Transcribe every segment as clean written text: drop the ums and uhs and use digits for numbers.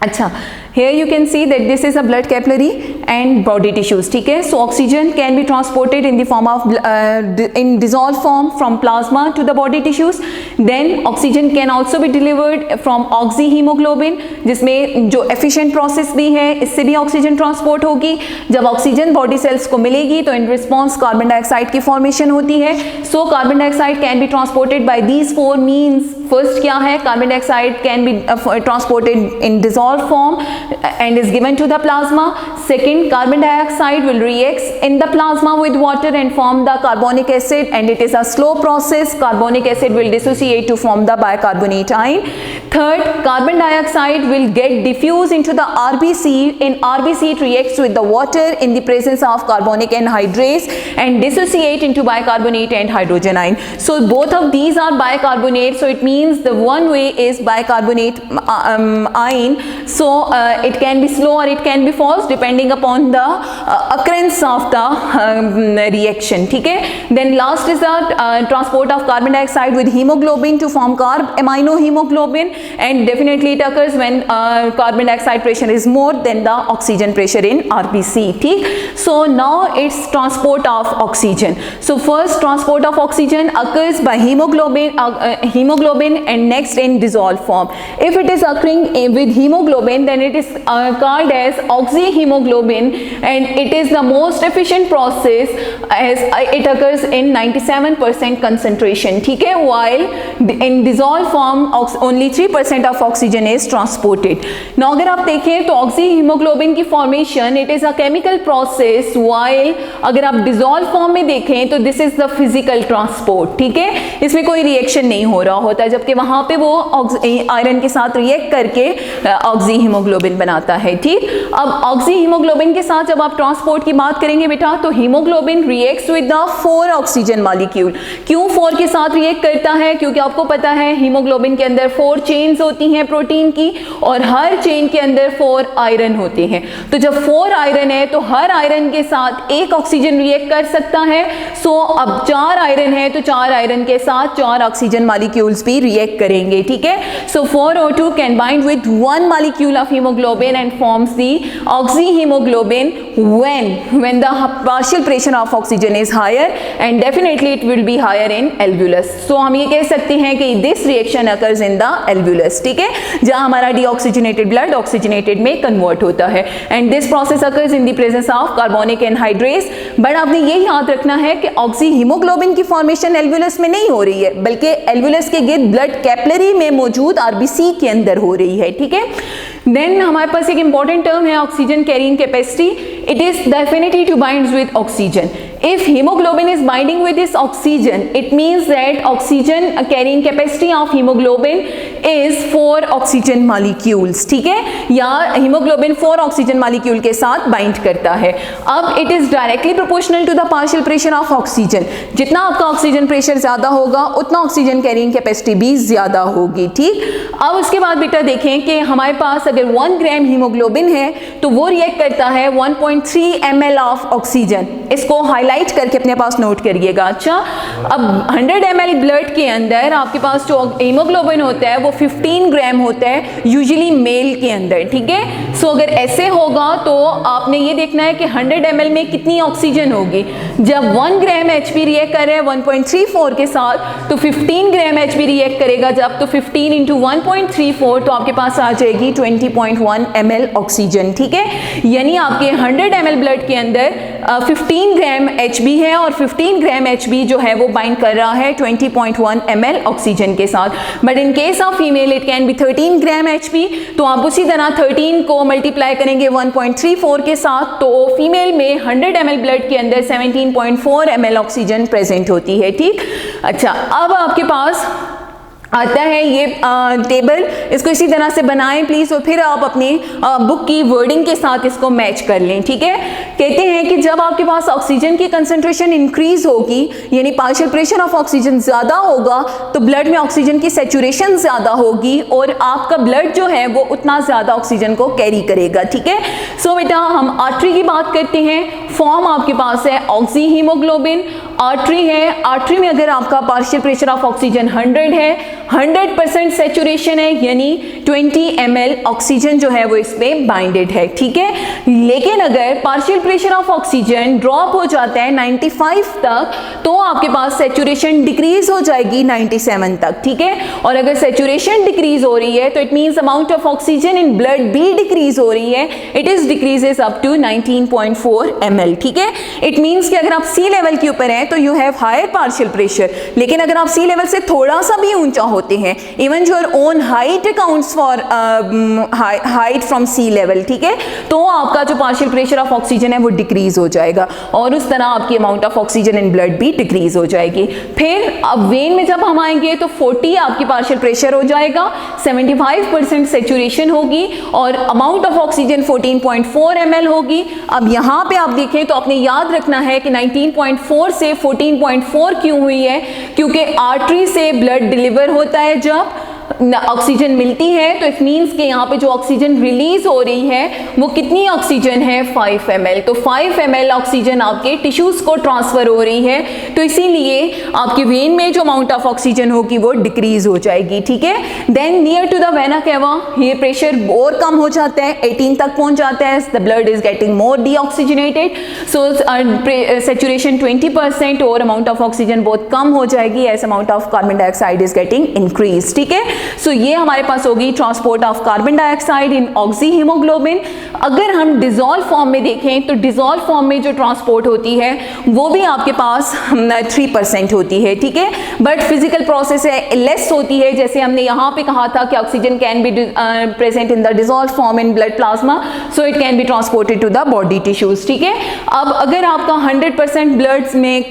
अच्छा, here you can see that this is a blood capillary and body tissues, ठीक है. So oxygen can be transported in the form of in dissolved form from plasma to the body tissues. Then oxygen can also be delivered from oxyhemoglobin, जिसमें जो efficient process भी है, इससे भी oxygen transport होगी. जब ऑक्सीजन बॉडी सेल्स को मिलेगी तो इन रिस्पॉन्स कार्बन डाइऑक्साइड की फॉर्मेशन होती है. So carbon dioxide can be transported by these 4 means. First क्या है, carbon dioxide can be transported in dissolved form and is given to the plasma. Second, carbon dioxide will react in the plasma with water and form the carbonic acid, and it is a slow process. Carbonic acid will dissociate to form the bicarbonate ion. Third, carbon dioxide will get diffused into the RBC. In RBC it reacts with the water in the presence of carbonic anhydrase and dissociate into bicarbonate and hydrogen ion. So both of these are bicarbonate, so it means the one way is bicarbonate ion. So it can be slow or it can be fast depending upon the occurrence of the reaction, ठीक है. Then last is the transport of carbon dioxide with hemoglobin to form aminohemoglobin, and definitely it occurs when carbon dioxide pressure is more than the oxygen pressure in RBC, ठीक. So now it's transport of oxygen. So first transport of oxygen occurs by hemoglobin and next in dissolved form. If it is occurring with hemoglobin, then it is called as oxyhemoglobin, and it is the most efficient process as it occurs in 97% concentration, ठीक है. While in dissolved form only 3% of oxygen is transported. Now अगर आप देखें तो oxyhemoglobin की formation it is a chemical process, while अगर आप dissolved form में देखें तो this is the physical transport, ठीक है. इसमें कोई रिएक्शन नहीं हो रहा होता, जबकि वहाँ पे वो आयरन के साथ रिएक्ट करके ऑक्सीहीमोग्लोबिन बनाता है, ठीक. अब ऑक्सीहीमोग्लोबिन के साथ जब आप ट्रांसपोर्ट की बात करेंगे बेटा, तो haemoglobin reacts with the 4 oxygen molecule. क्यों 4 के साथ रिएक्ट करता है? क्योंकि आपको पता है हीमोग्लोबिन के अंदर 4 चेन्स होती हैं प्रोटीन की, और हर चेन के अंदर 4 आयरन होते हैं. तो जब 4 आयरन है तो हर आयरन के साथ एक ऑक्सीजन रिएक्ट कर सकता है. सो अब 4 आयरन है तो 4 आयरन के साथ 4 ऑक्सीजन मॉलिक्यूल्स भी रिएक्ट करेंगे, ठीक है. सो 4O2 can bind with 1 molecule of hemoglobin and forms the oxyhemoglobin when the partial pressure of oxygen is higher, and definitely it will be higher in alveolus. So हम ये कह सकते हैं कि this reaction occurs in the alveolus, ठीक है, जहाँ हमारा deoxygenated blood oxygenated में convert होता है, and this process occurs in the presence of carbonic anhydrase. But आपने ये याद रखना है कि oxyhemoglobin की formation alveolus में नहीं हो रही है, बल्कि alveolus के गिर्द blood capillary में मौजूद RBC के अंदर हो रही है, ठीक है. देन हमारे पास एक इंपॉर्टेंट टर्म है oxygen carrying capacity. It is the affinity to bind with oxygen. If hemoglobin is binding with this oxygen, it means that oxygen carrying capacity of hemoglobin is 4 oxygen molecules, ठीक है, या hemoglobin 4 oxygen molecule के साथ bind करता है. अब it is directly proportional to the partial pressure of oxygen. जितना आपका ऑक्सीजन प्रेशर ज्यादा होगा उतना ऑक्सीजन कैरिंग कैपेसिटी भी ज्यादा होगी, ठीक. अब उसके बाद बेटा देखें कि हमारे पास अगर 1 ग्राम हीमोग्लोबिन है तो वो रिएक्ट करता है 1.3 ml ऑफ ऑक्सीजन. इसको हाईलाइट करके अपने पास नोट करिएगा. अच्छा, अब 100 ml ब्लड के अंदर आपके पास जो हीमोग्लोबिन होता है वो 15 ग्राम होता है यूजुअली मेल के अंदर, ठीक है. सो अगर ऐसे होगा तो आपने ये देखना है कि 100 ml में कितनी ऑक्सीजन होगी. जब 1 ग्राम Hb रिएक्ट कर रहे हैं 1.34 के साथ तो 15 ग्राम Hb रिएक्ट करेगा जब, तो 15 इंटू 1.34 तो आपके पास आ जाएगी 20.1 ml ऑक्सीजन, ठीक है. यानी आपके 100 ml ब्लड के अंदर 15 ग्राम Hb है और 15 ग्राम Hb जो है वो बाइंड कर रहा है 20.1 ml ऑक्सीजन के साथ. But in case of female it can B 13 gram Hb. तो आप उसी तरह 13 को मल्टीप्लाई करेंगे 1.34 के साथ, तो फीमेल में 100 ml ब्लड के अंदर 17.4 ml ऑक्सीजन प्रेजेंट होती है, ठीक. अच्छा, अब आपके पास आता है ये टेबल. इसको इसी तरह से बनाएं प्लीज, और फिर आप अपनी बुक की वर्डिंग के साथ इसको मैच कर लें, ठीक है. कहते हैं कि जब आपके पास ऑक्सीजन की कंसंट्रेशन इंक्रीज होगी, यानी पार्शियल प्रेशर ऑफ ऑक्सीजन ज्यादा होगा, तो ब्लड में ऑक्सीजन की सैचुरेशन ज्यादा होगी और आपका ब्लड जो है वो उतना ज्यादा ऑक्सीजन को कैरी करेगा, ठीक है. सो बेटा हम आर्टरी की बात करते हैं. फॉर्म आपके पास है ऑक्सी हीमोग्लोबिन। आर्टरी है, आर्टरी में अगर आपका पार्शियल प्रेशर ऑफ ऑक्सीजन 100 है, 100% सेचुरेशन है, यानी 20 ml ऑक्सीजन जो है वो इस पे बाइंडेड है, ठीक है। लेकिन अगर partial pressure of oxygen drop हो जाता है 95 तक, तो आपके पास सेचुरेशन डिक्रीज हो जाएगी 97 तक, ठीक है। और अगर सेचुरेशन डिक्रीज हो रही है तो it means amount of oxygen in blood भी डिक्रीज हो रही है, it is decreases up to 19.4 ml, ठीक है। इट मींस कि अगर आप सी लेवल के ऊपर हैं तो you have higher partial pressure, लेकिन अगर आप सी लेवल से थोड़ा सा भी ऊंचा होते हैं, even your own height accounts for height from sea level, ठीक है, तो आपका जो पार्शियल प्रेशर ऑफ ऑक्सीजन है वो डिक्रीज हो जाएगा और उस तरह आपकी amount of oxygen in blood भी डिक्रीज हो जाएगी। फिर अब वेन में जब हम आएंगे तो 40 आपकी पार्शियल प्रेशर हो जाएगा, 75% सेचुरेशन होगी और अमाउंट ऑफ ऑक्सीजन 14.4 ml होगी। अब यहाँ पे आप देखें तो आपने याद रखना है कि 19.4 से 14.4 क्यों हुई है, क्योंकि आर्टरी से ब्लड डिलीवर होता है जब ऑक्सीजन मिलती है, तो इट मींस कि यहाँ पे जो ऑक्सीजन रिलीज हो रही है वो कितनी ऑक्सीजन है, 5 ml। तो 5 ml ऑक्सीजन आपके टिश्यूज को ट्रांसफर हो रही है, तो इसीलिए आपके वेन में जो अमाउंट ऑफ ऑक्सीजन होगी वो डिक्रीज हो जाएगी, ठीक है। Then near to the vena cava ये प्रेशर और कम हो जाता है, 18 तक पहुंच जाता है, the blood is getting more deoxygenated, so saturation 20% और अमाउंट ऑफ ऑक्सीजन बहुत कम हो जाएगी as amount of carbon dioxide is getting increase, ठीक है। सो ये हमारे पास होगी transport of carbon dioxide in oxyhaemoglobin. अगर हम डिजोल्व फॉर्म में देखें तो डिजोल्व फॉर्म में जो ट्रांसपोर्ट होती है वो भी आपके पास 3% होती है, ठीक है, बट फिजिकल प्रोसेस है लेस होती है। जैसे हमने यहाँ पे कहा था कि oxygen can be present in the dissolve form in blood plasma, so it can be transported to the body tissues, ठीक है। अब अगर आपका 100% ब्लड में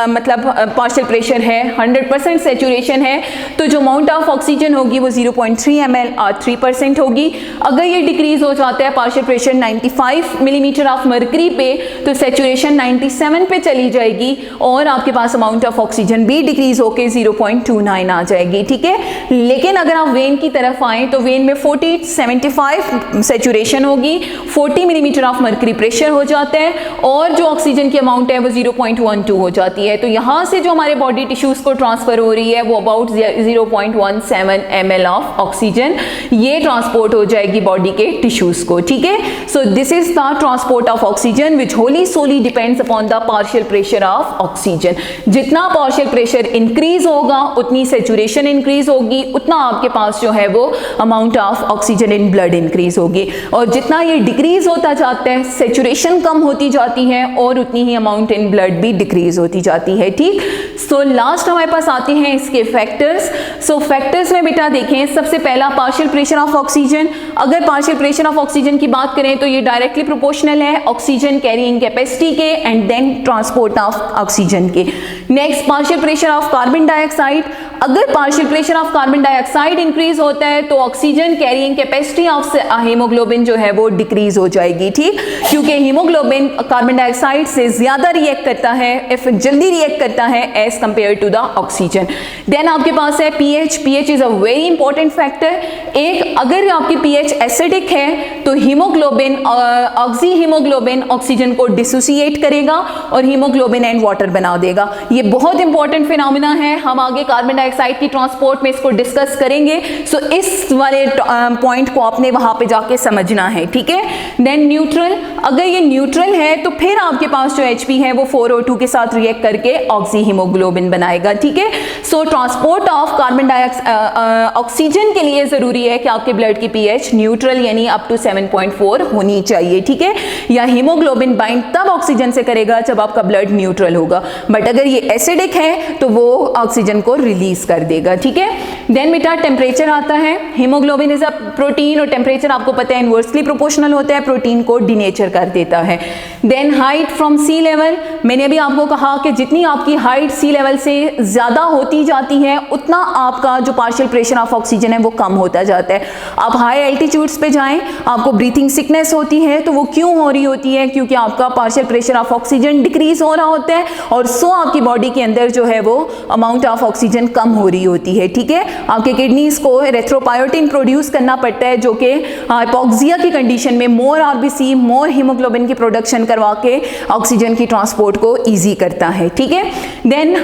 मतलब पार्शियल प्रेशर है, 100% सेचुरेशन है, तो जो अमाउंट ऑफ ऑक्सीजन होगी वो 0.3 ml और 3% होगी। अगर ये डिक्रीज हो जाता है partial pressure 95 millimetre of mercury पे, तो सेचुरेशन 97 पे चली जाएगी और आपके पास अमाउंट ऑफ ऑक्सीजन भी डिक्रीज होके 0.29 आ जाएगी, ठीक है। लेकिन अगर आप वेन की तरफ आए तो वेन में 75 सेचुरेशन होगी, 40 मिलीमीटर ऑफ मर्करी प्रेशर हो जाता है और जो ऑक्सीजन की अमाउंट है वो 0.12 हो जाती है। तो यहाँ से जो हमारे बॉडी टिश्यूज को ट्रांसफर हो रही है वो अबाउट 0.17 ml ऑफ ऑक्सीजन ये ट्रांसपोर्ट हो जाएगी बॉडी के टिश्यूज को, ठीक है। So this is the transport of oxygen which wholly solely depends upon the partial pressure of oxygen. जितना पार्शियल प्रेशर इंक्रीज होगा उतनी सेचुरेशन इंक्रीज होगी, उतना आपके पास जो है वो amount of oxygen in blood increase होगी, और जितना ये डिक्रीज होता जाता है सेचुरेशन कम होती जाती है और उतनी ही अमाउंट इन ब्लड भी डिक्रीज होती जाती है, ठीक। सो लास्ट हमारे पास आते हैं इसके फैक्टर्स। सो फैक्टर्स में बेटा देखें, सबसे पहला पार्शियल प्रेशर ऑफ ऑक्सीजन। अगर पार्शियल प्रेशर ऑफ ऑक्सीजन की बात करें तो ये डायरेक्टली प्रोपोर्शनल है ऑक्सीजन कैरिंग कैपेसिटी के and then transport of oxygen के। Next partial pressure of carbon dioxide. अगर partial pressure of carbon dioxide increase होता है तो oxygen carrying capacity of haemoglobin जो है वो डिक्रीज हो जाएगी, ठीक, क्योंकि हीमोग्लोबिन कार्बन डाइऑक्साइड से ज्यादा रिएक्ट करता है, जल्दी रिएक्ट करता है as compare to the oxygen. Then आपके पास है pH. PH is a very important factor. एक, अगर आपकी पीएच एसिडिक है तो हीमोग्लोबिन ऑक्सी हीमोग्लोबिन ऑक्सीजन को डिसोसिएट करेगा और हीमोग्लोबिन एंड वाटर बना देगा। ये बहुत इंपॉर्टेंट फिनोमिना है, हम आगे कार्बन डाइऑक्साइड की ट्रांसपोर्ट में इसको डिस्कस करेंगे। सो इस वाले पॉइंट को आपने वहां पे जाके समझना है, ठीक है। Then neutral. अगर ये न्यूट्रल है तो फिर आपके पास जो एचपी है वो 4O2 के साथ रिएक्ट करके ऑक्सी हीमोग्लोबिन बनाएगा, ठीक है। सो transport of carbon dioxide oxygen के लिए जरूरी है कि आपके ब्लड की पीएच न्यूट्रल यानी अप टू 7.4 होनी चाहिए, ठीक है। या हीमोग्लोबिन बाइंड तब ऑक्सीजन से करेगा जब आपका ब्लड न्यूट्रल होगा, बट अगर ये एसिडिक है तो वो ऑक्सीजन को रिलीज कर देगा, ठीक है। देन बेटा टेम्परेचर आता है। हीमोग्लोबिन इज अ प्रोटीन और टेम्परेचर आपको पता है इनवर्सली प्रोपोर्शनल होता है, प्रोटीन को डिनेचर कर देता है। Then height from sea level. मैंने अभी आपको कहा कि जितनी आपकी हाइट सी लेवल से ज्यादा होती जाती है उतना आपका जो पार्शियल प्रेशर ऑफ ऑक्सीजन है वो कम होता जाता है। आप हाई एल्टीट्यूड्स पे जाएं, आपको ब्रीथिंग सिकनेस होती है, तो वो क्यों हो रही होती है? क्योंकि आपका partial pressure of oxygen decrease हो रहा होता है और सो आपकी बॉडी के अंदर जो है वो अमाउंट ऑफ ऑक्सीजन कम हो रही होती है, ठीक है। आपके किडनीज को एरिथ्रोपायोटिन प्रोड्यूस करना पड़ता है जो कि हाइपोक्सिया की कंडीशन में मोर मोर आरबीसी, मोर हीमोग्लोबिन की प्रोडक्शन करवा के ऑक्सीजन की ट्रांसपोर्ट को ईजी करता है, ठीक है। Then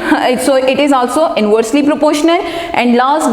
so it is also inversely proportional. And last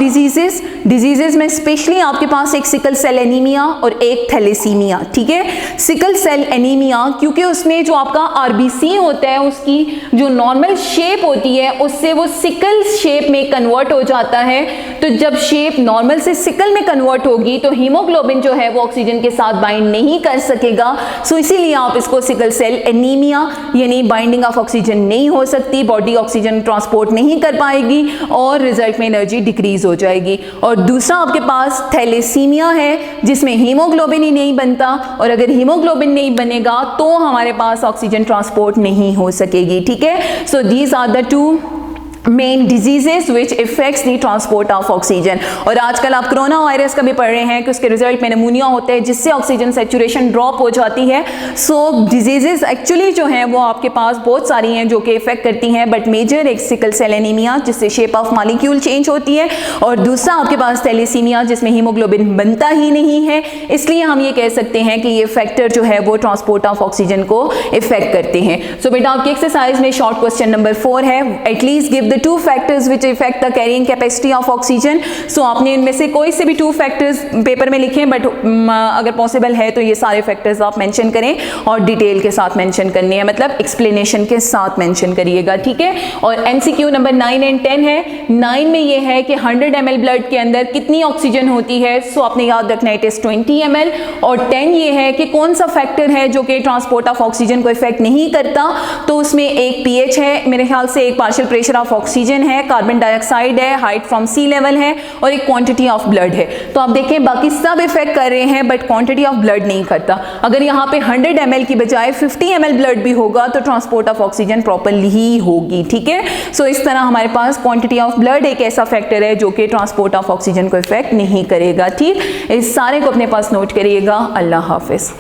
diseases में स्पेशली आपके पास एक सिकल सेल एनीमिया और एक थैलेसीमिया, ठीक है। सिकल सेल एनीमिया क्योंकि उसमें जो आपका आरबीसी होता है उसकी जो नॉर्मल शेप होती है उससे वो सिकल शेप में कन्वर्ट हो जाता है। तो जब शेप नॉर्मल से सिकल में कन्वर्ट होगी तो हीमोग्लोबिन जो है वो ऑक्सीजन के साथ बाइंड नहीं कर सकेगा। सो इसीलिए आप इसको सिकल सेल एनीमिया यानी बाइंडिंग ऑफ ऑक्सीजन नहीं हो सकती, बॉडी ऑक्सीजन ट्रांसपोर्ट नहीं कर पाएगी और रिजल्ट में एनर्जी डिक्रीज हो जाएगी। और दूसरा आपके पास थैलेसीमिया है जिसमें हीमोग्लोबिन ही नहीं बनता, और अगर हीमोग्लोबिन नहीं बनेगा तो हमारे पास ऑक्सीजन ट्रांसपोर्ट नहीं हो सकेगी, ठीक है। So these are the two main diseases which effects the transport of oxygen. और आजकल आप कोरोना वायरस का भी पढ़ रहे हैं कि उसके रिजल्ट में निमोनिया होता है जिससे ऑक्सीजन सैचुरेशन ड्रॉप हो जाती है। सो डिजीजेस एक्चुअली जो हैं वो आपके पास बहुत सारी हैं जो कि इफेक्ट करती हैं, बट मेजर एक सिकल सेल एनीमिया जिससे शेप ऑफ मॉलिक्यूल चेंज होती है, और दूसरा आपके पास थैलेसीमिया जिसमें हीमोग्लोबिन बनता ही नहीं है। इसलिए हम ये कह सकते हैं कि ये फैक्टर जो है वो ट्रांसपोर्ट ऑफ ऑक्सीजन को इफेक्ट करते हैं। सो बेटा आपकी एक्सरसाइज में शॉर्ट क्वेश्चन नंबर 4 है, at least give the 2 factors which affect the carrying capacity of oxygen। so आपने इनमें से कोई से भी 2 factors पेपर में लिखे हैं, बट अगर पॉसिबल है तो ये सारे फैक्टर्स आप मेंशन करें और डिटेल के साथ मेंशन करने हैं, मतलब एक्सप्लेनेशन के साथ मेंशन करिएगा, ठीक है। और एमसीक्यू नंबर 9 एंड 10 है। 9 में ये है कि 100 ml ब्लड के अंदर कितनी ऑक्सीजन होती है, सो आपने याद रखना है इट इज 20 ml। और 10 ये है कि कौन सा फैक्टर है जो कि ट्रांसपोर्ट ऑफ ऑक्सीजन को इफेक्ट नहीं करता, तो उसमें एक पीएच है मेरे ख्याल से, एक पार्शियल प्रेशर ऑफ ऑक्सीजन है, कार्बन डाइऑक्साइड है, हाइट फ्रॉम सी लेवल है, और एक क्वांटिटी ऑफ ब्लड है। तो आप देखें बाकी सब इफेक्ट कर रहे हैं बट क्वांटिटी ऑफ ब्लड नहीं करता। अगर यहाँ पे 100 ml की बजाय 50 ml ब्लड भी होगा तो ट्रांसपोर्ट ऑफ ऑक्सीजन प्रॉपरली ही होगी, ठीक है। सो इस तरह हमारे पास क्वांटिटी ऑफ ब्लड एक ऐसा फैक्टर है जो कि ट्रांसपोर्ट ऑफ ऑक्सीजन को इफेक्ट नहीं करेगा, ठीक। इस सारे को अपने पास नोट करिएगा। अल्लाह हाफिज।